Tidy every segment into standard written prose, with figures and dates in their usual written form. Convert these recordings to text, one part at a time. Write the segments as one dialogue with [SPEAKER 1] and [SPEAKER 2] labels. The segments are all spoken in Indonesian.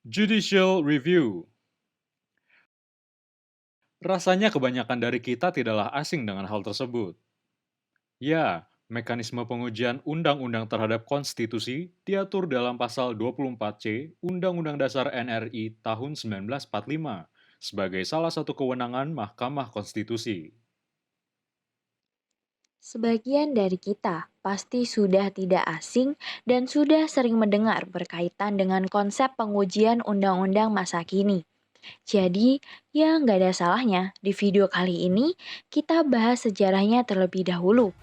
[SPEAKER 1] Judicial Review. Rasanya kebanyakan dari kita tidaklah asing dengan hal tersebut. Ya, mekanisme pengujian undang-undang terhadap konstitusi diatur dalam pasal 24C Undang-Undang Dasar NRI tahun 1945 sebagai salah satu kewenangan Mahkamah Konstitusi.
[SPEAKER 2] Sebagian dari kita pasti sudah tidak asing dan sudah sering mendengar berkaitan dengan konsep pengujian undang-undang masa kini. Jadi, ya nggak ada salahnya di video kali ini kita bahas sejarahnya terlebih dahulu.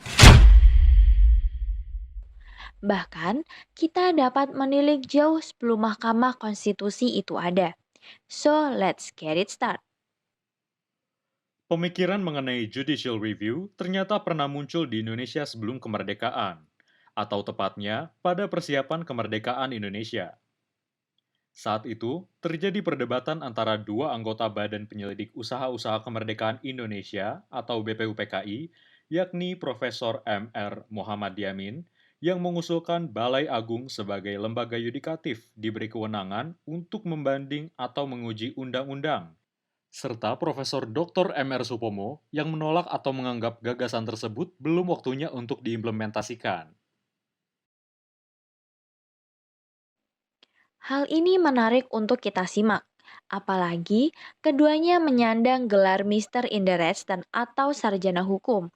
[SPEAKER 2] Bahkan, kita dapat menilik jauh sebelum Mahkamah Konstitusi itu ada. So, let's get it started.
[SPEAKER 1] Pemikiran mengenai judicial review ternyata pernah muncul di Indonesia sebelum kemerdekaan, atau tepatnya pada persiapan kemerdekaan Indonesia. Saat itu, terjadi perdebatan antara dua anggota Badan Penyelidik Usaha-Usaha Kemerdekaan Indonesia atau BPUPKI, yakni Profesor M.R. Muhammad Yamin, yang mengusulkan Balai Agung sebagai lembaga yudikatif diberi kewenangan untuk membanding atau menguji undang-undang, serta Profesor Dr. M.R. Supomo yang menolak atau menganggap gagasan tersebut belum waktunya untuk diimplementasikan.
[SPEAKER 2] Hal ini menarik untuk kita simak, apalagi keduanya menyandang gelar Mister in the Reds dan atau sarjana hukum.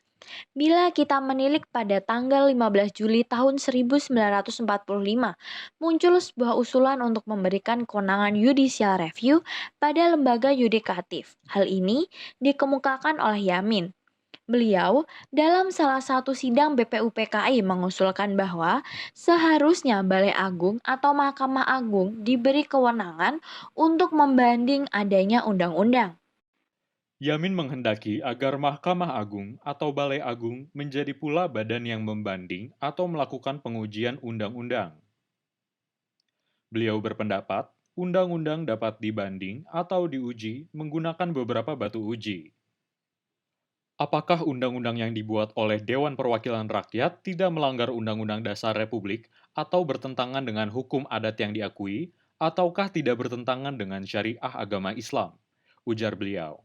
[SPEAKER 2] Bila kita menilik pada tanggal 15 Juli tahun 1945, muncul sebuah usulan untuk memberikan kewenangan judicial review pada lembaga yudikatif. Hal ini dikemukakan oleh Yamin. Beliau dalam salah satu sidang BPUPKI mengusulkan bahwa seharusnya Balai Agung atau Mahkamah Agung diberi kewenangan untuk membanding adanya undang-undang.
[SPEAKER 1] Yamin menghendaki agar Mahkamah Agung atau Balai Agung menjadi pula badan yang membanding atau melakukan pengujian undang-undang. Beliau berpendapat, undang-undang dapat dibanding atau diuji menggunakan beberapa batu uji. Apakah undang-undang yang dibuat oleh Dewan Perwakilan Rakyat tidak melanggar Undang-Undang Dasar Republik atau bertentangan dengan hukum adat yang diakui, ataukah tidak bertentangan dengan syariah agama Islam? Ujar beliau.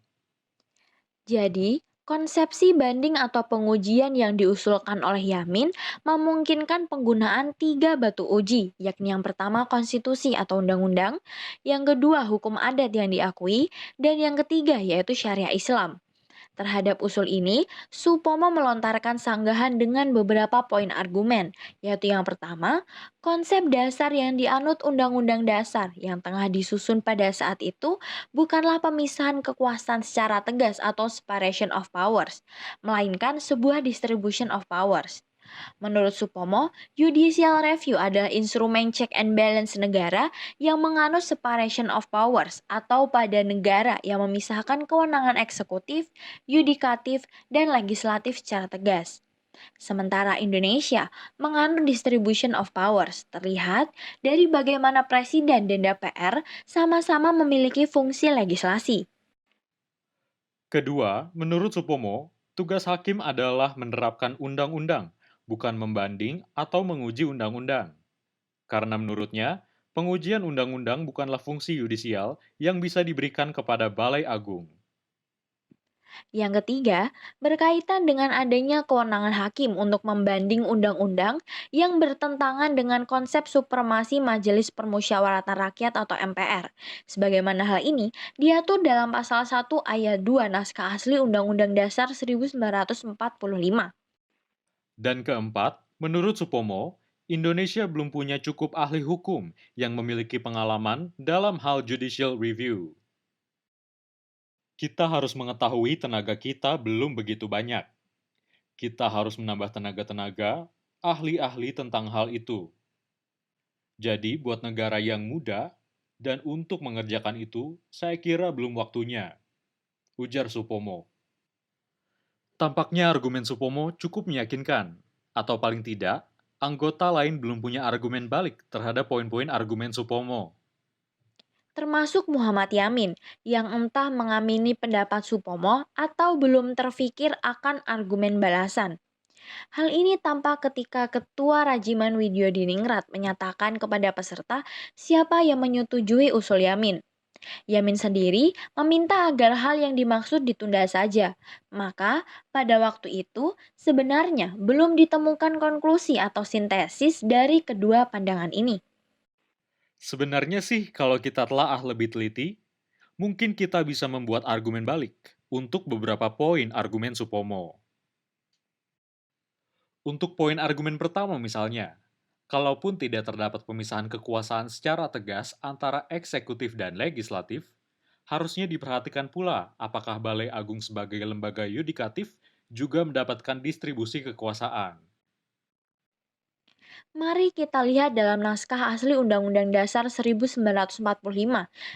[SPEAKER 2] Jadi, konsepsi banding atau pengujian yang diusulkan oleh Yamin memungkinkan penggunaan tiga batu uji, yakni yang pertama konstitusi atau undang-undang, yang kedua hukum adat yang diakui, dan yang ketiga yaitu syariah Islam. Terhadap usul ini, Supomo melontarkan sanggahan dengan beberapa poin argumen, yaitu yang pertama, konsep dasar yang dianut Undang-Undang Dasar yang tengah disusun pada saat itu bukanlah pemisahan kekuasaan secara tegas atau separation of powers, melainkan sebuah distribution of powers. Menurut Supomo, judicial review adalah instrumen check and balance negara yang menganut separation of powers atau pada negara yang memisahkan kewenangan eksekutif, yudikatif, dan legislatif secara tegas. Sementara Indonesia menganut distribution of powers, terlihat dari bagaimana Presiden dan DPR sama-sama memiliki fungsi legislasi.
[SPEAKER 1] Kedua, menurut Supomo, tugas hakim adalah menerapkan undang-undang, bukan membanding atau menguji undang-undang. Karena menurutnya, pengujian undang-undang bukanlah fungsi yudisial yang bisa diberikan kepada Balai Agung.
[SPEAKER 2] Yang ketiga, berkaitan dengan adanya kewenangan hakim untuk membanding undang-undang yang bertentangan dengan konsep supremasi Majelis Permusyawaratan Rakyat atau MPR. Sebagaimana hal ini diatur dalam pasal 1 ayat 2 Naskah Asli Undang-Undang Dasar 1945.
[SPEAKER 1] Dan keempat, menurut Supomo, Indonesia belum punya cukup ahli hukum yang memiliki pengalaman dalam hal judicial review. Kita harus mengetahui tenaga kita belum begitu banyak. Kita harus menambah tenaga-tenaga, ahli-ahli tentang hal itu. Jadi, buat negara yang muda, dan untuk mengerjakan itu, saya kira belum waktunya, ujar Supomo. Tampaknya argumen Supomo cukup meyakinkan, atau paling tidak, anggota lain belum punya argumen balik terhadap poin-poin argumen Supomo.
[SPEAKER 2] Termasuk Muhammad Yamin, yang entah mengamini pendapat Supomo atau belum terfikir akan argumen balasan. Hal ini tampak ketika Ketua Rajiman Widyodiningrat menyatakan kepada peserta siapa yang menyetujui usul Yamin. Yamin sendiri meminta agar hal yang dimaksud ditunda saja. Maka, pada waktu itu sebenarnya belum ditemukan konklusi atau sintesis dari kedua pandangan ini.
[SPEAKER 1] Sebenarnya sih, kalau kita telaah lebih teliti, mungkin kita bisa membuat argumen balik untuk beberapa poin argumen Supomo. Untuk poin argumen pertama misalnya, kalaupun tidak terdapat pemisahan kekuasaan secara tegas antara eksekutif dan legislatif, harusnya diperhatikan pula apakah Balai Agung sebagai lembaga yudikatif juga mendapatkan distribusi kekuasaan.
[SPEAKER 2] Mari kita lihat dalam naskah asli Undang-Undang Dasar 1945.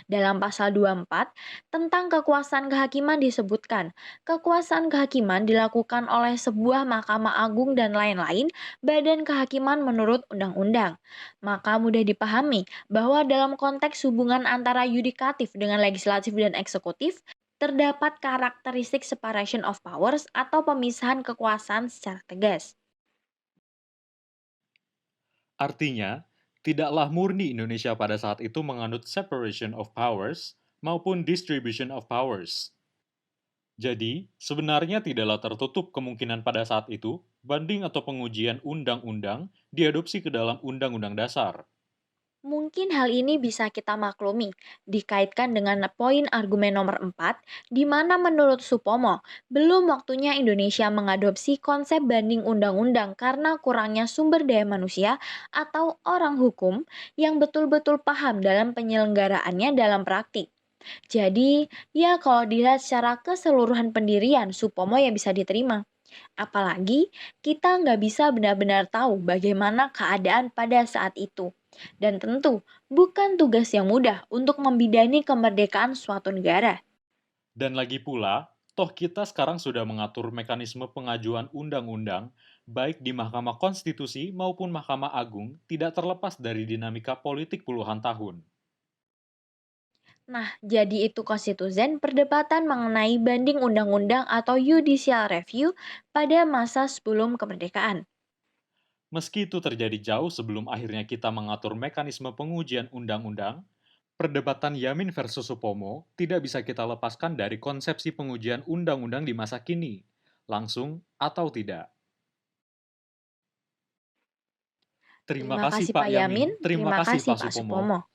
[SPEAKER 2] Dalam pasal 24, tentang kekuasaan kehakiman disebutkan, kekuasaan kehakiman dilakukan oleh sebuah Mahkamah Agung dan lain-lain badan kehakiman menurut undang-undang. Maka mudah dipahami bahwa dalam konteks hubungan antara yudikatif dengan legislatif dan eksekutif, terdapat karakteristik separation of powers atau pemisahan kekuasaan secara tegas.
[SPEAKER 1] Artinya, tidaklah murni Indonesia pada saat itu menganut separation of powers maupun distribution of powers. Jadi, sebenarnya tidaklah tertutup kemungkinan pada saat itu banding atau pengujian undang-undang diadopsi ke dalam undang-undang dasar.
[SPEAKER 2] Mungkin hal ini bisa kita maklumi, dikaitkan dengan poin argumen nomor 4, di mana menurut Supomo, belum waktunya Indonesia mengadopsi konsep banding undang-undang karena kurangnya sumber daya manusia atau orang hukum yang betul-betul paham dalam penyelenggaraannya dalam praktik. Jadi, ya kalau dilihat secara keseluruhan pendirian, Supomo yang bisa diterima. Apalagi kita nggak bisa benar-benar tahu bagaimana keadaan pada saat itu. Dan tentu bukan tugas yang mudah untuk membidani kemerdekaan suatu negara.
[SPEAKER 1] Dan lagi pula, toh kita sekarang sudah mengatur mekanisme pengajuan undang-undang, baik di Mahkamah Konstitusi maupun Mahkamah Agung, tidak terlepas dari dinamika politik puluhan tahun.
[SPEAKER 2] Nah, jadi itu konstitusen perdebatan mengenai banding undang-undang atau judicial review pada masa sebelum kemerdekaan.
[SPEAKER 1] Meski itu terjadi jauh sebelum akhirnya kita mengatur mekanisme pengujian undang-undang, perdebatan Yamin versus Supomo tidak bisa kita lepaskan dari konsepsi pengujian undang-undang di masa kini, langsung atau tidak. Terima
[SPEAKER 2] Terima
[SPEAKER 1] kasih
[SPEAKER 2] kasih
[SPEAKER 1] Pak
[SPEAKER 2] Pak
[SPEAKER 1] Yamin,
[SPEAKER 2] Yamin,
[SPEAKER 1] terima
[SPEAKER 2] terima
[SPEAKER 1] kasih
[SPEAKER 2] kasih
[SPEAKER 1] Pak
[SPEAKER 2] Pak
[SPEAKER 1] Supomo.
[SPEAKER 2] Supomo.